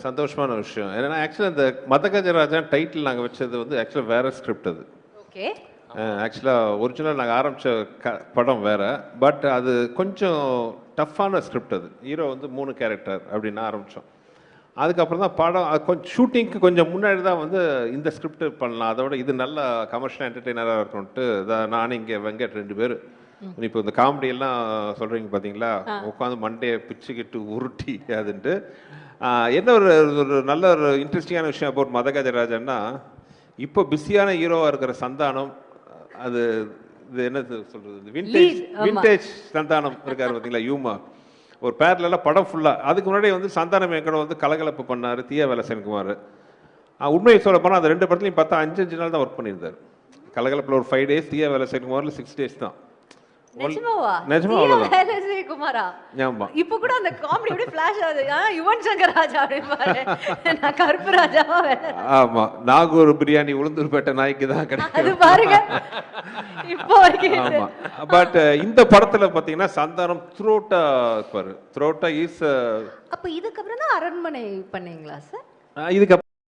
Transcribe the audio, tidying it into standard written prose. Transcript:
சந்தோஷமான விஷயம். ஏன்னா ஆக்சுவலாக இந்த மதகஜராஜன் டைட்டில் நாங்கள் வச்சது வந்து ஆக்சுவலாக வேற ஸ்கிரிப்ட் அது. ஓகே. ஆக்சுவலாக ஒரிஜினல் நாங்கள் ஆரம்பித்த படம் வேற, பட் அது கொஞ்சம் டஃப்பான ஸ்கிரிப்ட் அது. ஹீரோ வந்து 3 கேரக்டர் அப்படின்னு ஆரம்பித்தோம். அதுக்கப்புறம் தான் படம் கொஞ்சம் ஷூட்டிங்க்கு கொஞ்சம் முன்னாடி தான் வந்து இந்த ஸ்கிரிப்ட் பண்ணலாம், அதோட இது நல்ல கமர்ஷியல் என்டர்டெய்னராக இருக்கணும்ட்டு நான் இங்கே வெங்கட் 2 பேர் இப்போ இந்த காமெடி எல்லாம் சொல்கிறீங்க பார்த்தீங்களா, உட்காந்து மண்டையை பிச்சுக்கிட்டு உருட்டி அதுன்ட்டு. என்ன ஒரு நல்ல ஒரு இன்ட்ரெஸ்டிங்கான விஷயம் அபவுட் மதகஜராஜன்னா, இப்போ பிஸியான ஹீரோவாக இருக்கிற சந்தானம், அது இது என்ன சொல்கிறது, விண்டேஜ் சந்தானம் இருக்கார் பார்த்தீங்களா, யூமா ஒரு பேரலாம் படம் ஃபுல்லாக. அதுக்கு முன்னாடி வந்து சந்தானம் எங்கட வந்து கலகலப்பு பண்ணார் தீயா வேலை சென்குமார். உண்மையை சொல்ல போனால் அந்த 2 படத்துலையும் பார்த்தா 5 நாள் தான் ஒர்க் பண்ணியிருந்தார். கலகலப்பில் ஒரு 5 days, தீயா வேலை சென்குமாரில் 6 days தான். நிஜமா இப்ப கூட அந்த காமெடி அப்படியே ஃபிளாஷ் ஆகுது. யுவன் சங்கர் ராஜா அப்படியே நான் கருப்பு ராஜாவா வேற. ஆமா, நாகூர் பிரியாணி உளுந்தூர்பேட்டை நாய்க்கு தான் கிடைக்கும் அது பாருங்க இப்போ வரைக்கும். ஆமா, பட் இந்த படத்துல பாத்தீங்கன்னா சந்தானம் த்ரோட்டா இருப்பாரு. த்ரோட்டா இஸ். அப்ப இதுக்கு அப்புறம் தான் அரண்மனை பண்ணீங்களா சார்? இதுக்கு